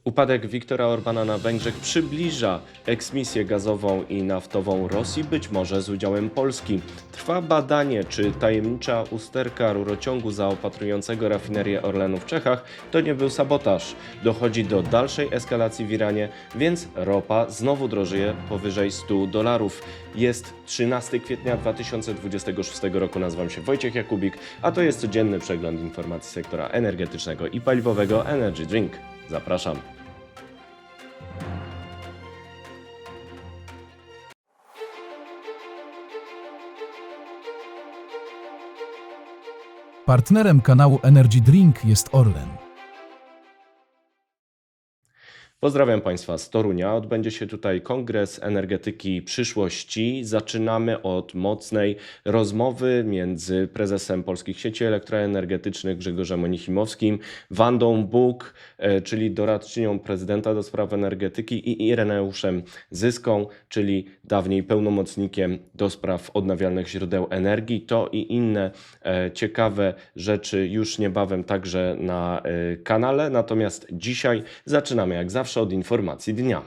Upadek Viktora Orbana na Węgrzech przybliża eksmisję gazową i naftową Rosji, być może z udziałem Polski. Trwa badanie, czy tajemnicza usterka rurociągu zaopatrującego rafinerię Orlenu w Czechach to nie był sabotaż. Dochodzi do dalszej eskalacji w Iranie, więc ropa znowu drożeje powyżej $100. Jest 13 kwietnia 2026 roku, nazywam się Wojciech Jakubik, a to jest codzienny przegląd informacji sektora energetycznego i paliwowego Energy Drink. Zapraszam. Partnerem kanału Energy Drink jest Orlen. Pozdrawiam Państwa z Torunia. Odbędzie się tutaj Kongres Energetyki Przyszłości. Zaczynamy od mocnej rozmowy między prezesem Polskich Sieci Elektroenergetycznych Grzegorzem Onichimowskim, Wandą Buk, czyli doradczynią prezydenta do spraw energetyki, i Ireneuszem Zyską, czyli dawniej pełnomocnikiem do spraw odnawialnych źródeł energii. To i inne ciekawe rzeczy już niebawem także na kanale. Natomiast dzisiaj zaczynamy jak zawsze od informacji dnia.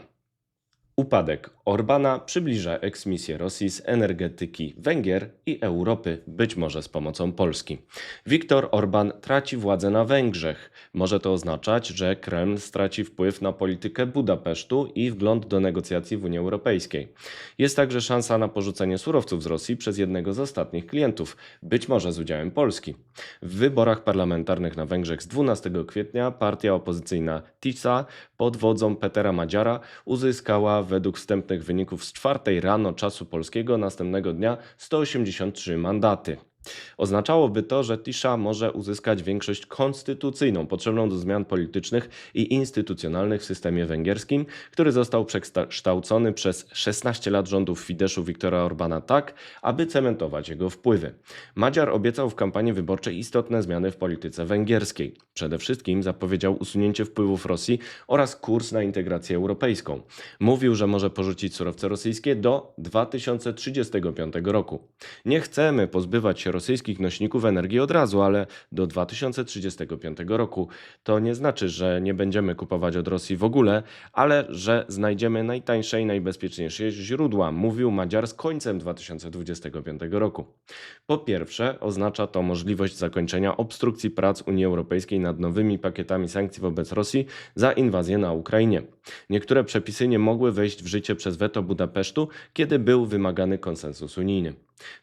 Upadek Orbana przybliża eksmisję Rosji z energetyki Węgier i Europy, być może z pomocą Polski. Viktor Orban traci władzę na Węgrzech. Może to oznaczać, że Kreml straci wpływ na politykę Budapesztu i wgląd do negocjacji w Unii Europejskiej. Jest także szansa na porzucenie surowców z Rosji przez jednego z ostatnich klientów, być może z udziałem Polski. W wyborach parlamentarnych na Węgrzech z 12 kwietnia partia opozycyjna TISA pod wodzą Petera Madziara uzyskała według wstępnych wyników z 4 rano czasu polskiego następnego dnia 183 mandaty. Oznaczałoby to, że Tisza może uzyskać większość konstytucyjną potrzebną do zmian politycznych i instytucjonalnych w systemie węgierskim, który został przekształcony przez 16 lat rządów Fideszu Viktora Orbana tak, aby cementować jego wpływy. Madziar obiecał w kampanii wyborczej istotne zmiany w polityce węgierskiej. Przede wszystkim zapowiedział usunięcie wpływów Rosji oraz kurs na integrację europejską. Mówił, że może porzucić surowce rosyjskie do 2035 roku. Nie chcemy pozbywać się rosyjskich nośników energii od razu, ale do 2035 roku. To nie znaczy, że nie będziemy kupować od Rosji w ogóle, ale że znajdziemy najtańsze i najbezpieczniejsze źródła, mówił Madziar z końcem 2025 roku. Po pierwsze, oznacza to możliwość zakończenia obstrukcji prac Unii Europejskiej nad nowymi pakietami sankcji wobec Rosji za inwazję na Ukrainie. Niektóre przepisy nie mogły wejść w życie przez weto Budapesztu, kiedy był wymagany konsensus unijny.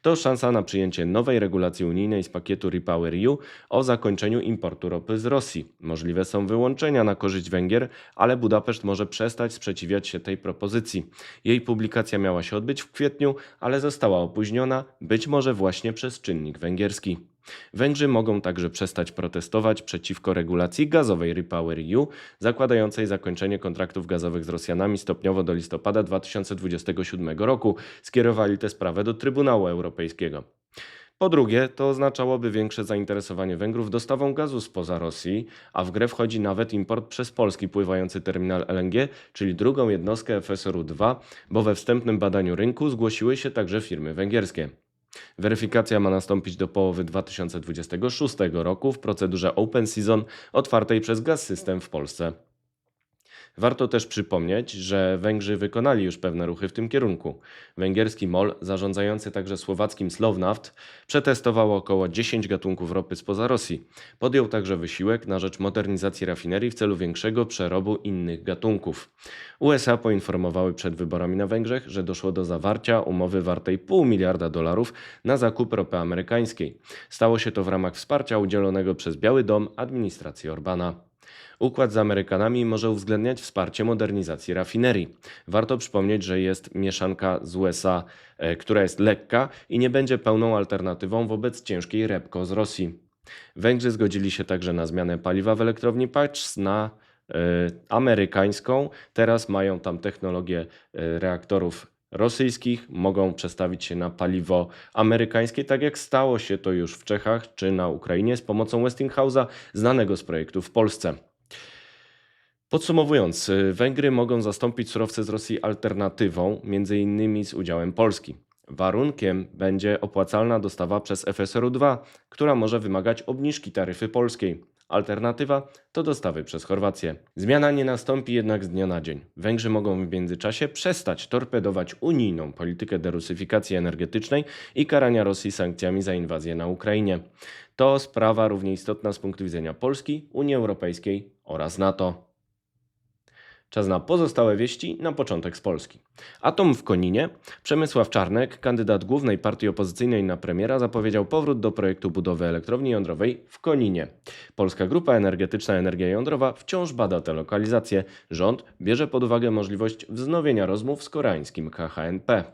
To szansa na przyjęcie nowej regulacji unijnej z pakietu REPowerEU o zakończeniu importu ropy z Rosji. Możliwe są wyłączenia na korzyść Węgier, ale Budapeszt może przestać sprzeciwiać się tej propozycji. Jej publikacja miała się odbyć w kwietniu, ale została opóźniona, być może właśnie przez czynnik węgierski. Węgrzy mogą także przestać protestować przeciwko regulacji gazowej REPowerEU, zakładającej zakończenie kontraktów gazowych z Rosjanami stopniowo do listopada 2027 roku. Skierowali tę sprawę do Trybunału Europejskiego. Po drugie, to oznaczałoby większe zainteresowanie Węgrów dostawą gazu spoza Rosji, a w grę wchodzi nawet import przez polski pływający terminal LNG, czyli drugą jednostkę FSRU-2, bo we wstępnym badaniu rynku zgłosiły się także firmy węgierskie. Weryfikacja ma nastąpić do połowy 2026 roku w procedurze Open Season otwartej przez Gaz-System w Polsce. Warto też przypomnieć, że Węgrzy wykonali już pewne ruchy w tym kierunku. Węgierski MOL, zarządzający także słowackim Slovnaft, przetestował około 10 gatunków ropy spoza Rosji. Podjął także wysiłek na rzecz modernizacji rafinerii w celu większego przerobu innych gatunków. USA poinformowały przed wyborami na Węgrzech, że doszło do zawarcia umowy wartej $0,5 miliarda na zakup ropy amerykańskiej. Stało się to w ramach wsparcia udzielonego przez Biały Dom administracji Orbana. Układ z Amerykanami może uwzględniać wsparcie modernizacji rafinerii. Warto przypomnieć, że jest mieszanka z USA, która jest lekka i nie będzie pełną alternatywą wobec ciężkiej REBCO z Rosji. Węgrzy zgodzili się także na zmianę paliwa w elektrowni Paks na amerykańską. Teraz mają tam technologię reaktorów rosyjskich, mogą przestawić się na paliwo amerykańskie, tak jak stało się to już w Czechach czy na Ukrainie z pomocą Westinghouse'a, znanego z projektu w Polsce. Podsumowując, Węgry mogą zastąpić surowce z Rosji alternatywą, m.in. z udziałem Polski. Warunkiem będzie opłacalna dostawa przez FSRU-2, która może wymagać obniżki taryfy polskiej. Alternatywa to dostawy przez Chorwację. Zmiana nie nastąpi jednak z dnia na dzień. Węgrzy mogą w międzyczasie przestać torpedować unijną politykę derusyfikacji energetycznej i karania Rosji sankcjami za inwazję na Ukrainie. To sprawa równie istotna z punktu widzenia Polski, Unii Europejskiej oraz NATO. Czas na pozostałe wieści, na początek z Polski. Atom w Koninie. Przemysław Czarnek, kandydat głównej partii opozycyjnej na premiera, zapowiedział powrót do projektu budowy elektrowni jądrowej w Koninie. Polska Grupa Energetyczna Energia Jądrowa wciąż bada tę lokalizację. Rząd bierze pod uwagę możliwość wznowienia rozmów z koreańskim KHNP.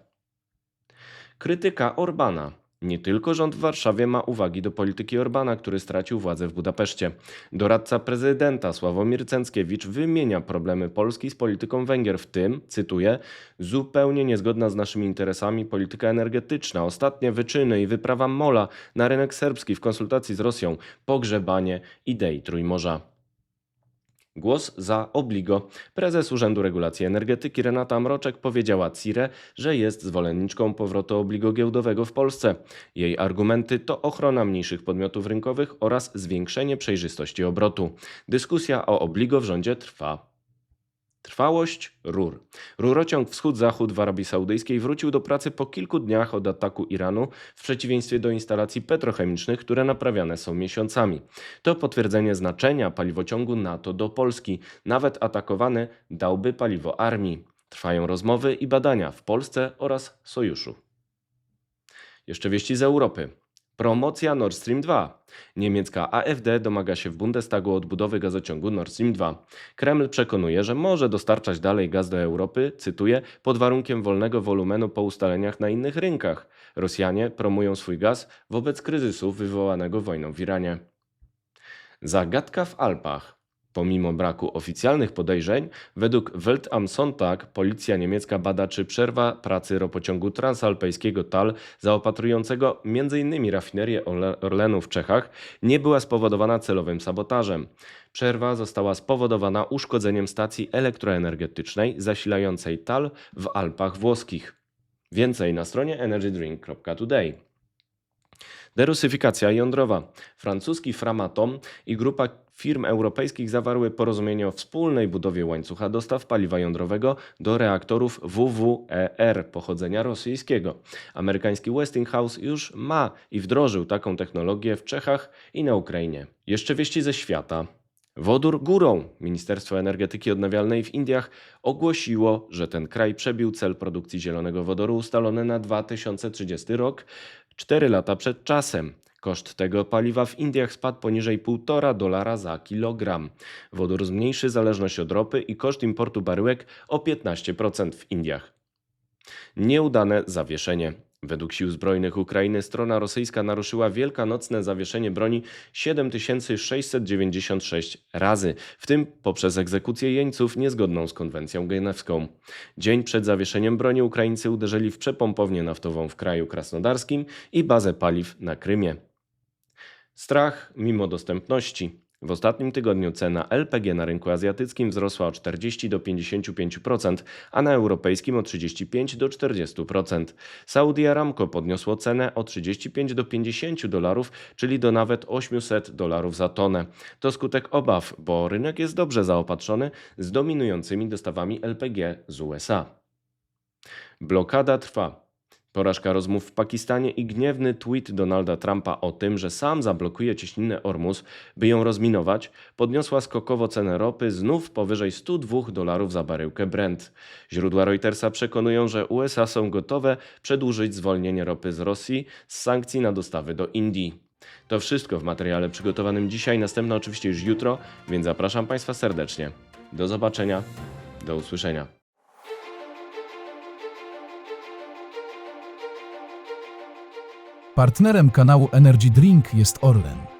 Krytyka Orbana. Nie tylko rząd w Warszawie ma uwagi do polityki Orbana, który stracił władzę w Budapeszcie. Doradca prezydenta Sławomir Cęckiewicz wymienia problemy Polski z polityką Węgier, w tym, cytuję, zupełnie niezgodna z naszymi interesami polityka energetyczna, ostatnie wyczyny i wyprawa MOL-a na rynek serbski w konsultacji z Rosją, pogrzebanie idei Trójmorza. Głos za Obligo. Prezes Urzędu Regulacji Energetyki Renata Mroczek powiedziała CIRE, że jest zwolenniczką powrotu obligo giełdowego w Polsce. Jej argumenty to ochrona mniejszych podmiotów rynkowych oraz zwiększenie przejrzystości obrotu. Dyskusja o obligo w rządzie trwa. Trwałość rur. Rurociąg Wschód-Zachód w Arabii Saudyjskiej wrócił do pracy po kilku dniach od ataku Iranu, w przeciwieństwie do instalacji petrochemicznych, które naprawiane są miesiącami. To potwierdzenie znaczenia paliwociągu NATO do Polski. Nawet atakowany dałby paliwo armii. Trwają rozmowy i badania w Polsce oraz Sojuszu. Jeszcze wieści z Europy. Promocja Nord Stream 2. Niemiecka AfD domaga się w Bundestagu odbudowy gazociągu Nord Stream 2. Kreml przekonuje, że może dostarczać dalej gaz do Europy, cytuję, pod warunkiem wolnego wolumenu po ustaleniach na innych rynkach. Rosjanie promują swój gaz wobec kryzysu wywołanego wojną w Iranie. Zagadka w Alpach. Pomimo braku oficjalnych podejrzeń, według Welt am Sonntag policja niemiecka bada, czy przerwa pracy ropociągu transalpejskiego TAL, zaopatrującego m.in. rafinerię Orlenu w Czechach, nie była spowodowana celowym sabotażem. Przerwa została spowodowana uszkodzeniem stacji elektroenergetycznej zasilającej TAL w Alpach włoskich. Więcej na stronie energydrink.today. Derusyfikacja jądrowa. Francuski Framatome i grupa firm europejskich zawarły porozumienie o wspólnej budowie łańcucha dostaw paliwa jądrowego do reaktorów WWER pochodzenia rosyjskiego. Amerykański Westinghouse już ma i wdrożył taką technologię w Czechach i na Ukrainie. Jeszcze wieści ze świata. Wodór górą. Ministerstwo Energetyki Odnawialnej w Indiach ogłosiło, że ten kraj przebił cel produkcji zielonego wodoru ustalony na 2030 rok, 4 lata przed czasem. Koszt tego paliwa w Indiach spadł poniżej $1,5 za kilogram. Wodór zmniejszy zależność od ropy i koszt importu baryłek o 15% w Indiach. Nieudane zawieszenie. Według sił zbrojnych Ukrainy strona rosyjska naruszyła wielkanocne zawieszenie broni 7696 razy, w tym poprzez egzekucję jeńców niezgodną z konwencją genewską. Dzień przed zawieszeniem broni Ukraińcy uderzyli w przepompownię naftową w kraju krasnodarskim i bazę paliw na Krymie. Strach mimo dostępności. W ostatnim tygodniu cena LPG na rynku azjatyckim wzrosła o 40 do 55%, a na europejskim o 35 do 40%. Saudi Aramco podniosło cenę o 35 do $50, czyli do nawet $800 za tonę. To skutek obaw, bo rynek jest dobrze zaopatrzony z dominującymi dostawami LPG z USA. Blokada trwa. Porażka rozmów w Pakistanie i gniewny tweet Donalda Trumpa o tym, że sam zablokuje cieśninę Ormus, by ją rozminować, podniosła skokowo cenę ropy znów powyżej $102 za baryłkę Brent. Źródła Reutersa przekonują, że USA są gotowe przedłużyć zwolnienie ropy z Rosji z sankcji na dostawy do Indii. To wszystko w materiale przygotowanym dzisiaj, następne oczywiście już jutro, więc zapraszam Państwa serdecznie. Do zobaczenia, do usłyszenia. Partnerem kanału Energy Drink jest Orlen.